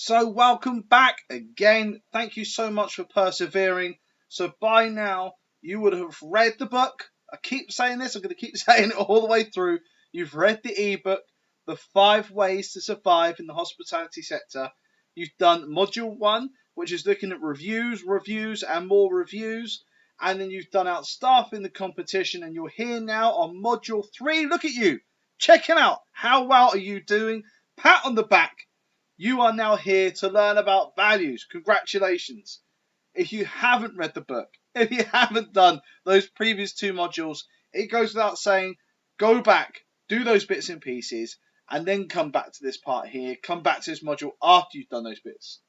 So welcome back again. Thank you so much for persevering. So by now you would have read the book. I keep saying this, I'm going to keep saying it all the way through. You've read the ebook, The 5 Ways to Survive in the Hospitality Sector. You've done module 1, which is looking at reviews and more reviews. And then you've done outstaffing the competition, and you're here now on module 3. Look at you, checking out. How well are you doing? Pat on the back. You are now here to learn about values. Congratulations. If you haven't read the book, if you haven't done those previous 2 modules, it goes without saying, go back, do those bits and pieces, and then come back to this part here. Come back to this module after you've done those bits.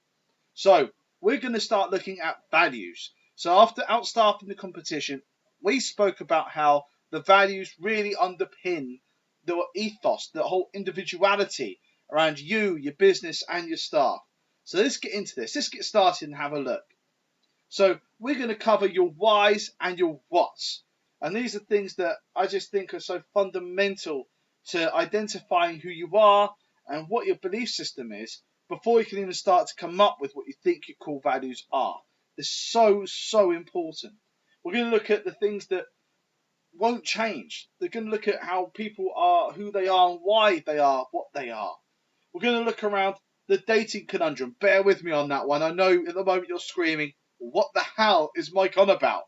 So we're going to start looking at values. So after outstaffing the competition, we spoke about how the values really underpin the ethos, the whole individuality around you, your business, and your staff. So let's get into this. Let's get started and have a look. So we're going to cover your whys and your whats. And these are things that I just think are so fundamental to identifying who you are and what your belief system is before you can even start to come up with what you think your core values are. It's so important. We're going to look at the things that won't change. They're going to look at how people are, who they are, and why they are what they are. We're going to look around the dating conundrum. Bear with me on that one. I know at the moment you're screaming, what the hell is Mike on about?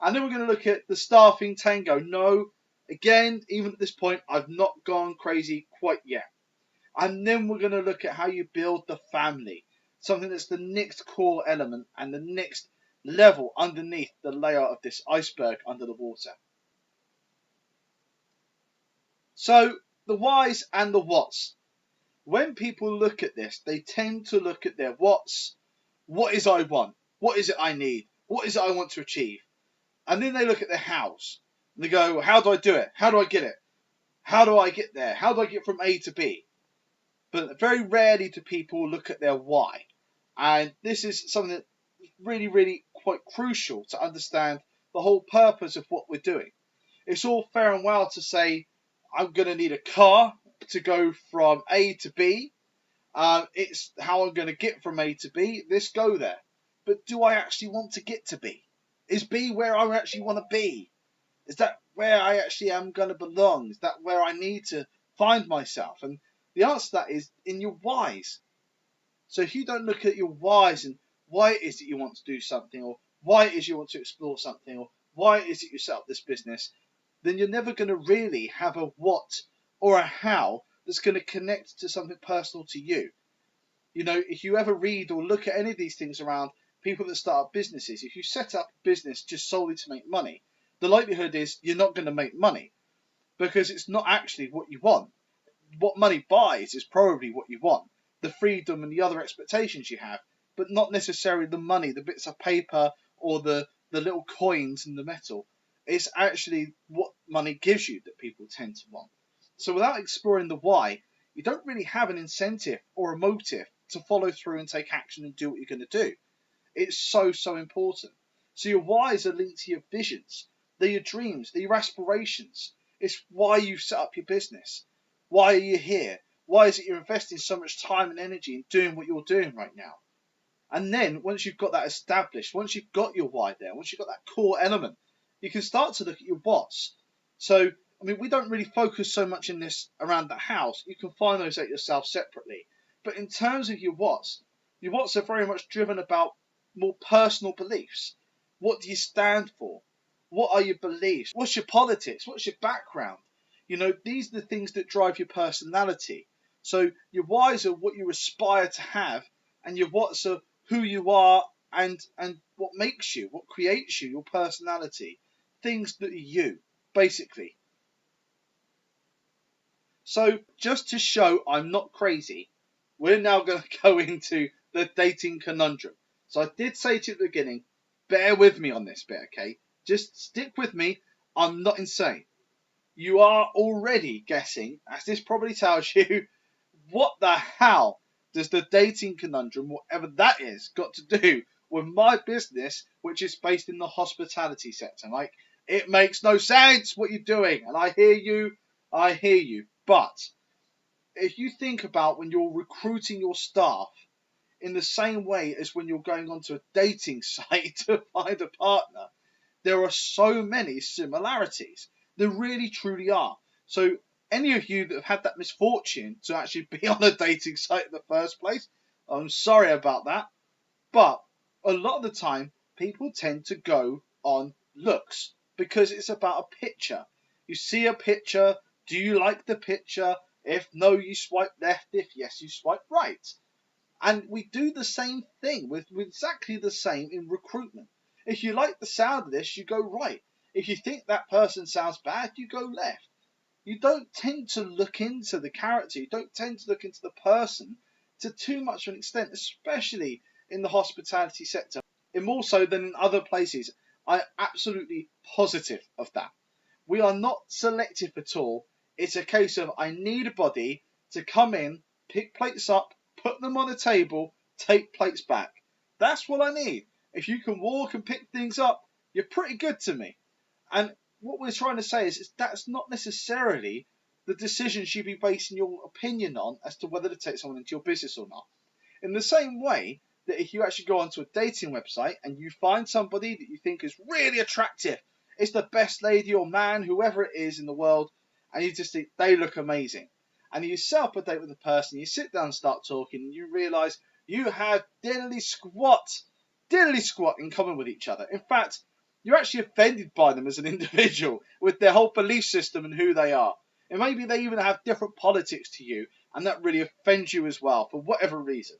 And then we're going to look at the staffing tango. No, again, even at this point, I've not gone crazy quite yet. And then we're going to look at how you build the family. Something that's the next core element and the next level underneath the layer of this iceberg under the water. So, the whys and the whats. When people look at this, they tend to look at their whats. What is I want? What is it I need? What is it I want to achieve? And then they look at their hows. And they go, how do I do it? How do I get it? How do I get there? How do I get from A to B? But very rarely do people look at their why. And this is something that is really quite crucial to understand the whole purpose of what we're doing. It's all fair and well to say, I'm going to need a car to go from A to B. It's how I'm going to get from A to B. Let's go there. But do I actually want to get to B? Is B where I actually want to be? Is that where I actually am going to belong? Is that where I need to find myself? And the answer to that is in your whys. So if you don't look at your whys and why it is that you want to do something, or why it is you want to explore something, or why it is that you set up this business, then you're never going to really have a what or a how that's going to connect to something personal to you. You know, if you ever read or look at any of these things around people that start up businesses, if you set up a business just solely to make money, the likelihood is you're not going to make money because it's not actually what you want. What money buys is probably what you want, the freedom and the other expectations you have, but not necessarily the money, the bits of paper or the little coins and the metal. It's actually what money gives you that people tend to want. So without exploring the why, you don't really have an incentive or a motive to follow through and take action and do what you're going to do. It's so important. So your whys are linked to your visions. They're your dreams. They're your aspirations. It's why you set up your business. Why are you here? Why is it you're investing so much time and energy in doing what you're doing right now? And then once you've got that established, once you've got your why there, once you've got that core element, you can start to look at your whats. So, I mean, we don't really focus so much in this around the house. You can find those out yourself separately. But in terms of your whats are very much driven about more personal beliefs. What do you stand for? What are your beliefs? What's your politics? What's your background? You know, these are the things that drive your personality. So your whys are what you aspire to have, and your whats are who you are and what makes you, what creates you, your personality. Things that are you, basically. So just to show I'm not crazy, we're now going to go into the dating conundrum. So I did say to you at the beginning, bear with me on this bit, okay? Just stick with me. I'm not insane. You are already guessing, as this probably tells you, what the hell does the dating conundrum, whatever that is, got to do with my business, which is based in the hospitality sector? Like, it makes no sense what you're doing. And I hear you. But if you think about when you're recruiting your staff, in the same way as when you're going onto a dating site to find a partner, there are so many similarities. There really truly are. So any of you that have had that misfortune to actually be on a dating site in the first place, I'm sorry about that. But a lot of the time, people tend to go on looks because it's about a picture. You see a picture. Do you like the picture? If no, you swipe left. If yes, you swipe right. And we do the same thing with exactly the same in recruitment. If you like the sound of this, you go right. If you think that person sounds bad, you go left. You don't tend to look into the character. You don't tend to look into the person to too much of an extent, especially in the hospitality sector, and more so than in other places. I'm absolutely positive of that. We are not selective at all. It's a case of I need a body to come in, pick plates up, put them on a table, take plates back. That's what I need. If you can walk and pick things up, you're pretty good to me. And what we're trying to say is that's not necessarily the decisions you'd be basing your opinion on as to whether to take someone into your business or not. In the same way that if you actually go onto a dating website and you find somebody that you think is really attractive, it's the best lady or man, whoever it is in the world, and you just think they look amazing. And you set up a date with the person, you sit down and start talking, and you realise you have diddly squat in common with each other. In fact, you're actually offended by them as an individual with their whole belief system and who they are. And maybe they even have different politics to you, and that really offends you as well for whatever reason.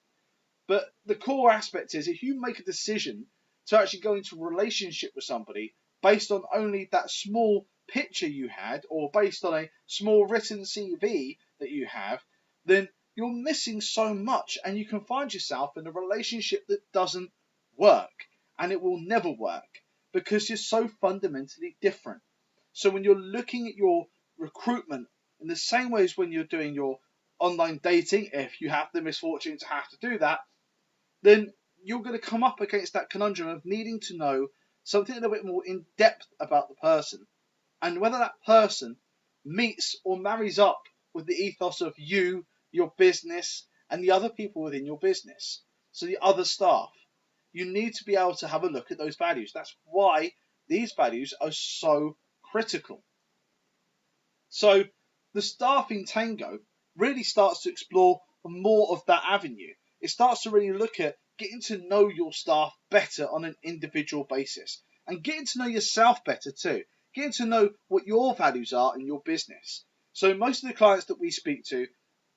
But the core aspect is if you make a decision to actually go into a relationship with somebody based on only that small picture you had or based on a small written CV that you have, then you're missing so much and you can find yourself in a relationship that doesn't work, and it will never work because you're so fundamentally different. So when you're looking at your recruitment in the same way as when you're doing your online dating, if you have the misfortune to have to do that, then you're going to come up against that conundrum of needing to know something a little bit more in depth about the person and whether that person meets or marries up with the ethos of you, your business, and the other people within your business. So the other staff. You need to be able to have a look at those values. That's why these values are so critical. So the staffing tango really starts to explore more of that avenue. It starts to really look at getting to know your staff better on an individual basis and getting to know yourself better too. Getting to know what your values are in your business. So most of the clients that we speak to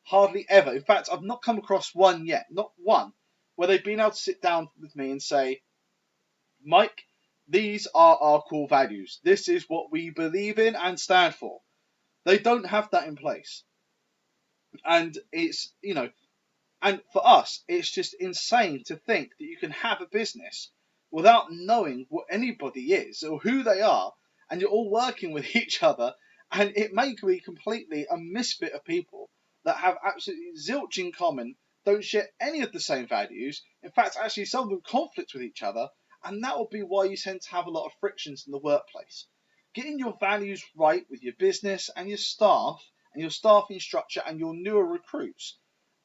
hardly ever, in fact, I've not come across one yet, not one, where they've been able to sit down with me and say, Mike, these are our core values. This is what we believe in and stand for. They don't have that in place. And it's, and for us, it's just insane to think that you can have a business without knowing what anybody is or who they are, and you're all working with each other, and it may be completely a misfit of people that have absolutely zilch in common, don't share any of the same values. In fact, actually some of them conflict with each other, and that will be why you tend to have a lot of frictions in the workplace. Getting your values right with your business and your staff and your staffing structure and your newer recruits,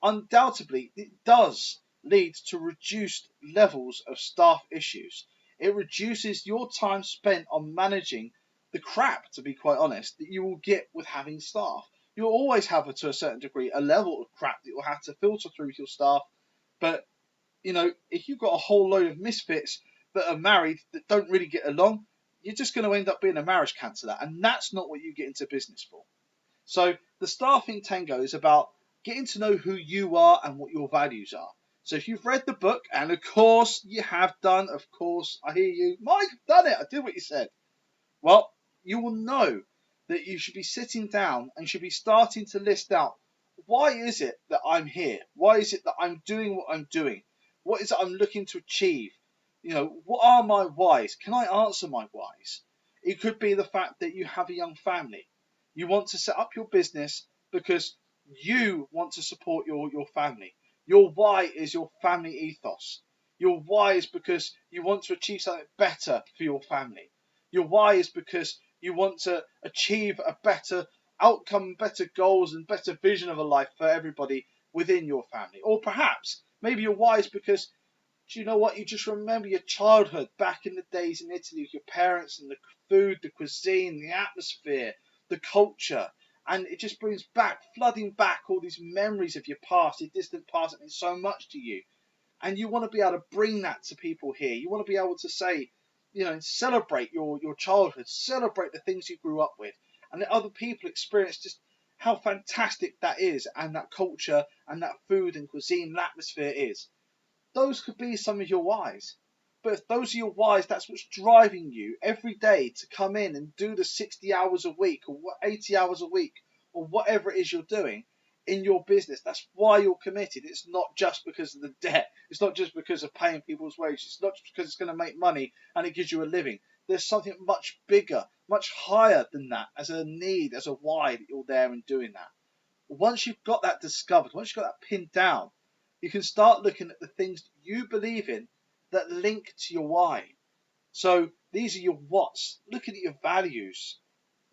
undoubtedly it does lead to reduced levels of staff issues. It reduces your time spent on managing the crap, to be quite honest, that you will get with having staff. You'll always have, to a certain degree, a level of crap that you'll have to filter through with your staff. But, if you've got a whole load of misfits that are married that don't really get along, you're just going to end up being a marriage counsellor. And that's not what you get into business for. So the staffing tango is about getting to know who you are and what your values are. So if you've read the book, and of course you have done, of course, I hear you, Mike, I've done it, I did what you said. Well, you will know that you should be sitting down and should be starting to list out, why is it that I'm here? Why is it that I'm doing what I'm doing? What is it I'm looking to achieve? What are my whys? Can I answer my whys? It could be the fact that you have a young family. You want to set up your business because you want to support your family. Your why is your family ethos. Your why is because you want to achieve something better for your family. Your why is because you want to achieve a better outcome, better goals, and better vision of a life for everybody within your family. Or perhaps Maybe your why is because, do you know what? You just remember your childhood back in the days in Italy with your parents and the food, the cuisine, the atmosphere, the culture. And it just brings back, flooding back all these memories of your past, your distant past that means so much to you. And you want to be able to bring that to people here. You want to be able to say, celebrate your childhood, celebrate the things you grew up with, and let other people experience just how fantastic that is, and that culture and that food and cuisine and atmosphere is. Those could be some of your whys. But if those are your whys, that's what's driving you every day to come in and do the 60 hours a week or 80 hours a week or whatever it is you're doing in your business. That's why you're committed. It's not just because of the debt. It's not just because of paying people's wages. It's not just because it's going to make money and it gives you a living. There's something much bigger, much higher than that as a need, as a why that you're there and doing that. Once you've got that discovered, once you've got that pinned down, you can start looking at the things that you believe in that link to your why. So these are your whats. Looking at your values.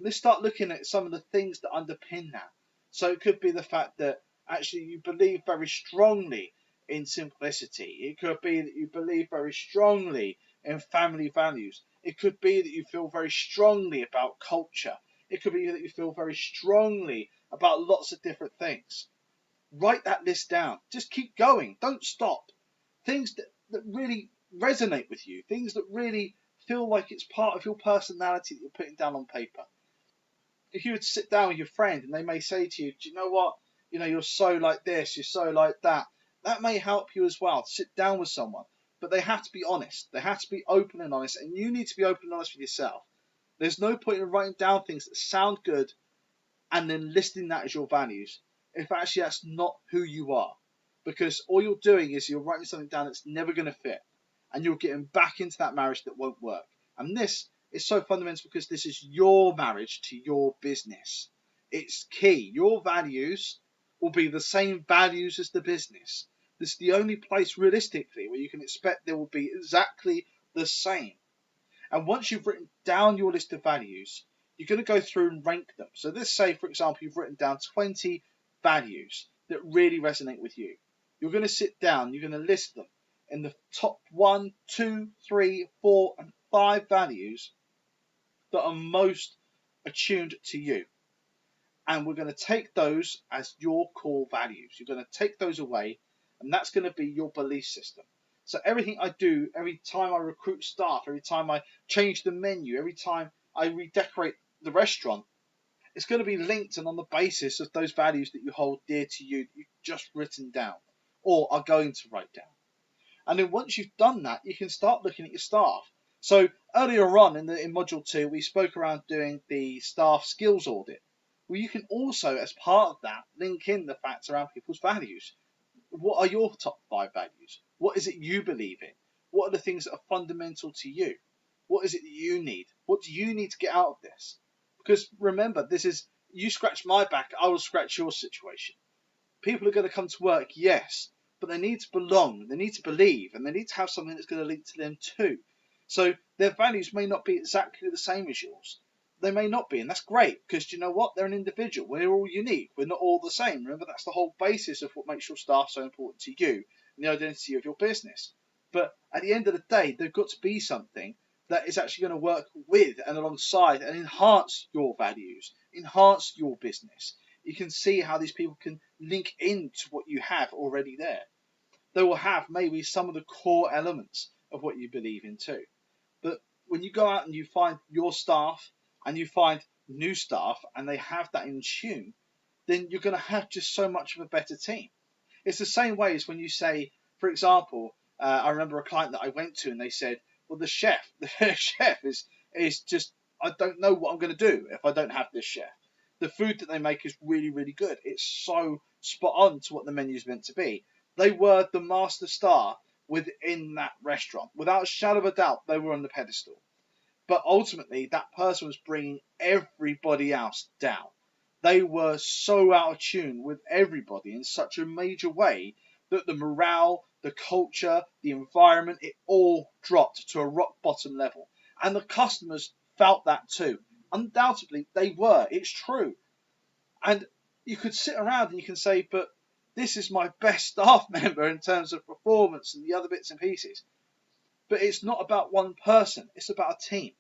Let's start looking at some of the things that underpin that. So it could be the fact that actually you believe very strongly in simplicity. It could be that you believe very strongly in family values. It could be that you feel very strongly about culture. It could be that you feel very strongly about lots of different things. Write that list down. Just keep going. Don't stop. Things that really resonate with you. Things that really feel like it's part of your personality that you're putting down on paper. If you were to sit down with your friend and they may say to you, do you know what? You're so like this, you're so like that. That may help you as well. Sit down with someone. But they have to be honest. They have to be open and honest. And you need to be open and honest with yourself. There's no point in writing down things that sound good and then listing that as your values if actually that's not who you are. Because all you're doing is you're writing something down that's never going to fit. And you're getting back into that marriage that won't work. And this is so fundamental because this is your marriage to your business. It's key. Your values will be the same values as the business. This is the only place realistically where you can expect they will be exactly the same. And once you've written down your list of values, you're going to go through and rank them. So let's say, for example, you've written down 20 values that really resonate with you. You're going to sit down, you're going to list them in the top 1, 2, 3, 4, and 5 values that are most attuned to you. And we're going to take those as your core values. You're going to take those away, and that's going to be your belief system. So everything I do, every time I recruit staff, every time I change the menu, every time I redecorate the restaurant, it's going to be linked and on the basis of those values that you hold dear to you, that you've just written down or are going to write down. And then once you've done that, you can start looking at your staff. So earlier on in module 2, we spoke around doing the staff skills audit. Well, you can also, as part of that, link in the facts around people's values. What are your top 5 values? What is it you believe in? What are the things that are fundamental to you? What is it that you need? What do you need to get out of this? Because remember, this is, you scratch my back, I will scratch your situation. People are going to come to work, yes, but they need to belong, they need to believe, and they need to have something that's going to link to them too. So their values may not be exactly the same as yours. They may not be, and that's great, because you know what? They're an individual. We're all unique. We're not all the same. Remember, that's the whole basis of what makes your staff so important to you and the identity of your business. But at the end of the day, there's got to be something that is actually going to work with and alongside and enhance your values, enhance your business. You can see how these people can link into what you have already there. They will have maybe some of the core elements of what you believe in too. But when you go out and you find your staff and you find new staff and they have that in tune, then you're going to have just so much of a better team. It's the same way as when you say, for example, I remember a client that I went to and they said, well, the chef is just, I don't know what I'm going to do if I don't have this chef. The food that they make is really, really good. It's so spot on to what the menu is meant to be. They were the master star within that restaurant. Without a shadow of a doubt, they were on the pedestal. But ultimately, that person was bringing everybody else down. They were so out of tune with everybody in such a major way that the morale, the culture, the environment, it all dropped to a rock bottom level. And the customers felt that too. Undoubtedly, they were. It's true. And you could sit around and you can say, but this is my best staff member in terms of performance and the other bits and pieces. But it's not about one person, it's about a team.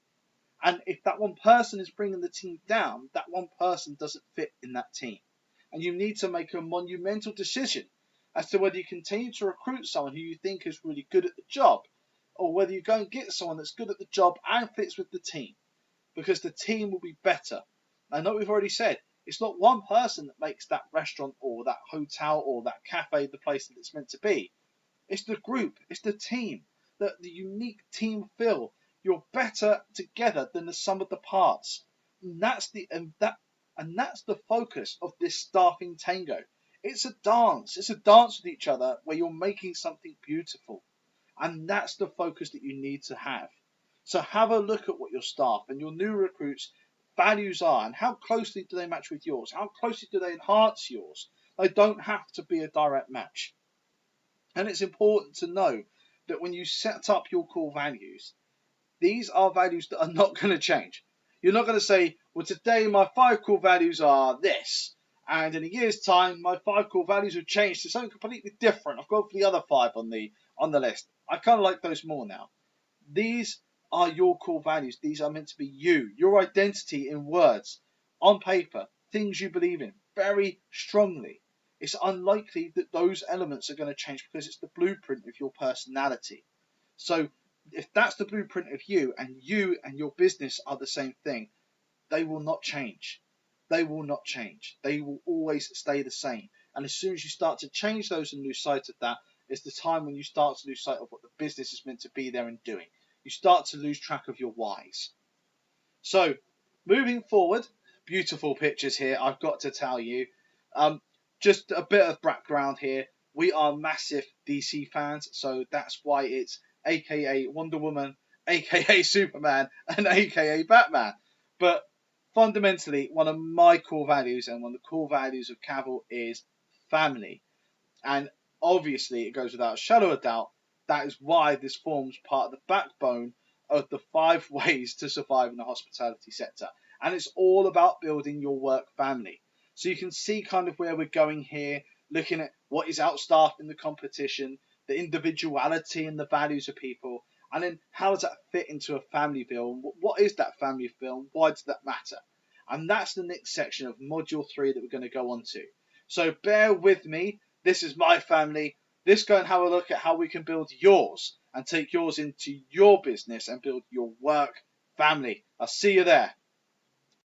And if that one person is bringing the team down, that one person doesn't fit in that team. And you need to make a monumental decision as to whether you continue to recruit someone who you think is really good at the job, or whether you go and get someone that's good at the job and fits with the team, because the team will be better. I know we've already said it's not one person that makes that restaurant or that hotel or that cafe the place that it's meant to be. It's the group, it's the team, the unique team feel. You're better together than the sum of the parts. And that's the focus of this staffing tango. It's a dance. It's a dance with each other where you're making something beautiful. And that's the focus that you need to have. So have a look at what your staff and your new recruits' values are, and how closely do they match with yours? How closely do they enhance yours? They don't have to be a direct match. And it's important to know that when you set up your core values, these are values that are not going to change. You're not going to say, well, today my 5 core values are this, and in a year's time my 5 core values have changed to something completely different. I've gone for the other 5 on the list. I kind of like those more now. These are your core values. These are meant to be you, your identity in words, on paper, things you believe in very strongly. It's unlikely that those elements are going to change because it's the blueprint of your personality. So if that's the blueprint of you and your business are the same thing, they will not change. They will not change. They will always stay the same. And as soon as you start to change those and lose sight of that, it's the time when you start to lose sight of what the business is meant to be there and doing. You start to lose track of your whys. So moving forward, beautiful pictures here, I've got to tell you. Just a bit of background here. We are massive DC fans, so that's why it's aka Wonder Woman, aka Superman, and aka Batman. But fundamentally, one of my core values and one of the core values of Cavill is family. And obviously, it goes without a shadow of doubt, that is why this forms part of the backbone of the 5 ways to survive in the hospitality sector. And it's all about building your work family. So you can see kind of where we're going here, looking at what is outstaffed in the competition, the individuality and the values of people, and then how does that fit into a family film? What is that family film? Why does that matter? And that's the next section of Module 3 that we're going to go on to. So bear with me. This is my family. Let's go and have a look at how we can build yours and take yours into your business and build your work family. I'll see you there.